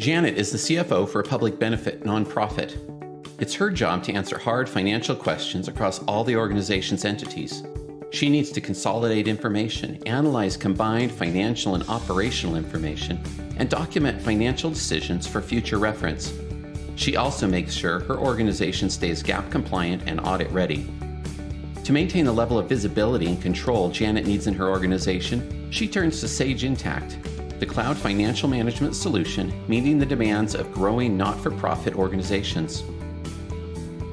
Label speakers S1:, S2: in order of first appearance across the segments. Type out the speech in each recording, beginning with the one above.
S1: Janet is the CFO for a public benefit nonprofit. It's her job to answer hard financial questions across all the organization's entities. She needs to consolidate information, analyze combined financial and operational information, and document financial decisions for future reference. She also makes sure her organization stays GAAP compliant and audit ready. To maintain the level of visibility and control Janet needs in her organization, she turns to Sage Intacct, the cloud financial management solution meeting the demands of growing not-for-profit organizations.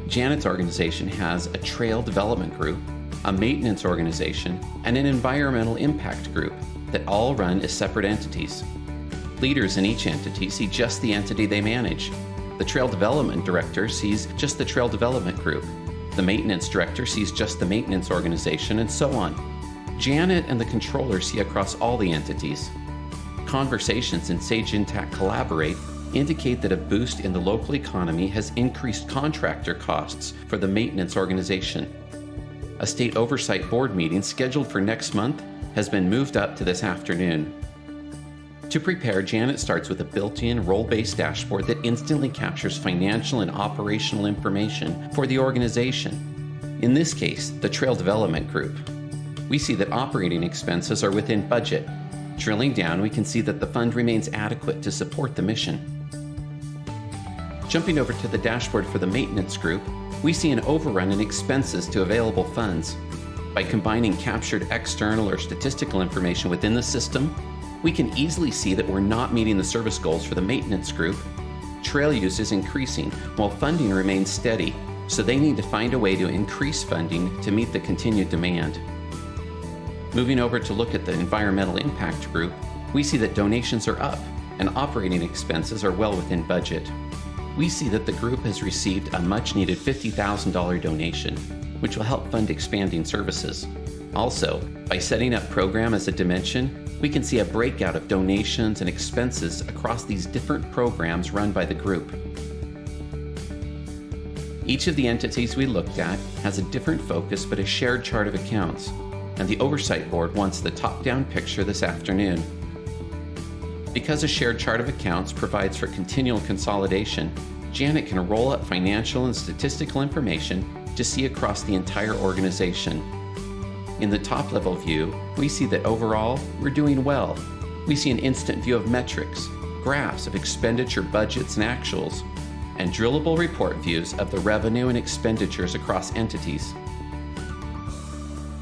S1: Janet's organization has a trail development group, a maintenance organization, and an environmental impact group that all run as separate entities. Leaders in each entity see just the entity they manage. The trail development director sees just the trail development group. The maintenance director sees just the maintenance organization, and so on. Janet and the controller see across all the entities. Conversations in Sage Intacct Collaborate indicate that a boost in the local economy has increased contractor costs for the maintenance organization. A state oversight board meeting scheduled for next month has been moved up to this afternoon. To prepare, Janet starts with a built-in role-based dashboard that instantly captures financial and operational information for the organization. In this case, the Trail Development Group. We see that operating expenses are within budget. Drilling down, we can see that the fund remains adequate to support the mission. Jumping over to the dashboard for the maintenance group, we see an overrun in expenses to available funds. By combining captured external or statistical information within the system, we can easily see that we're not meeting the service goals for the maintenance group. Trail use is increasing while funding remains steady, so they need to find a way to increase funding to meet the continued demand. Moving over to look at the environmental impact group, we see that donations are up and operating expenses are well within budget. We see that the group has received a much-needed $50,000 donation, which will help fund expanding services. Also, by setting up program as a dimension, we can see a breakout of donations and expenses across these different programs run by the group. Each of the entities we looked at has a different focus but a shared chart of accounts, and the Oversight Board wants the top-down picture this afternoon. Because a shared chart of accounts provides for continual consolidation, Janet can roll up financial and statistical information to see across the entire organization. In the top-level view, we see that overall, we're doing well. We see an instant view of metrics, graphs of expenditure budgets and actuals, and drillable report views of the revenue and expenditures across entities.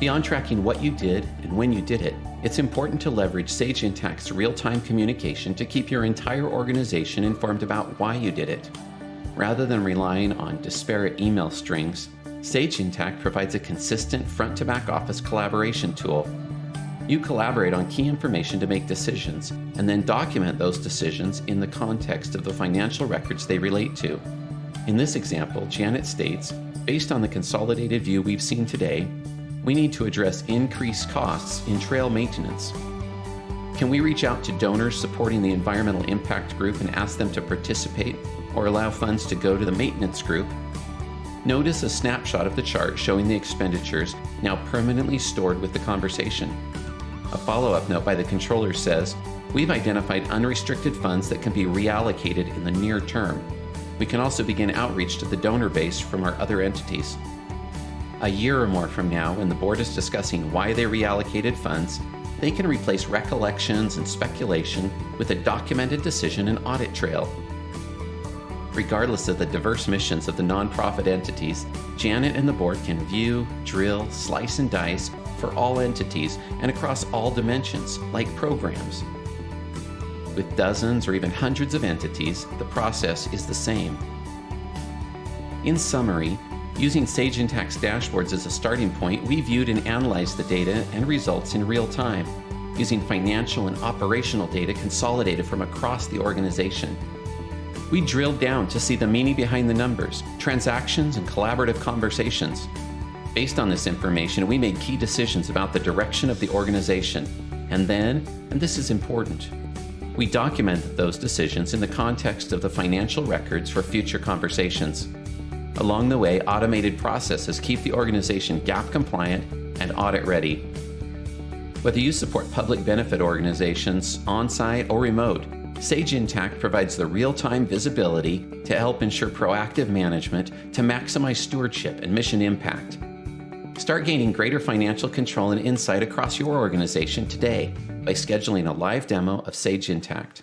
S1: Beyond tracking what you did and when you did it, it's important to leverage Sage Intacct's real-time communication to keep your entire organization informed about why you did it. Rather than relying on disparate email strings, Sage Intacct provides a consistent front-to-back office collaboration tool. You collaborate on key information to make decisions, and then document those decisions in the context of the financial records they relate to. In this example, Janet states, based on the consolidated view we've seen today, we need to address increased costs in trail maintenance. Can we reach out to donors supporting the environmental impact group and ask them to participate or allow funds to go to the maintenance group? Notice a snapshot of the chart showing the expenditures now permanently stored with the conversation. A follow-up note by the controller says, we've identified unrestricted funds that can be reallocated in the near term. We can also begin outreach to the donor base from our other entities. A year or more from now, when the board is discussing why they reallocated funds, they can replace recollections and speculation with a documented decision and audit trail. Regardless of the diverse missions of the nonprofit entities, Janet and the board can view, drill, slice, and dice for all entities and across all dimensions, like programs. With dozens or even hundreds of entities, the process is the same. In summary, using Sage Intacct's dashboards as a starting point, we viewed and analyzed the data and results in real time, using financial and operational data consolidated from across the organization. We drilled down to see the meaning behind the numbers, transactions, and collaborative conversations. Based on this information, we made key decisions about the direction of the organization. And then, and this is important, we documented those decisions in the context of the financial records for future conversations. Along the way, automated processes keep the organization GAAP compliant and audit ready. Whether you support public benefit organizations, on-site or remote, Sage Intacct provides the real-time visibility to help ensure proactive management to maximize stewardship and mission impact. Start gaining greater financial control and insight across your organization today by scheduling a live demo of Sage Intacct.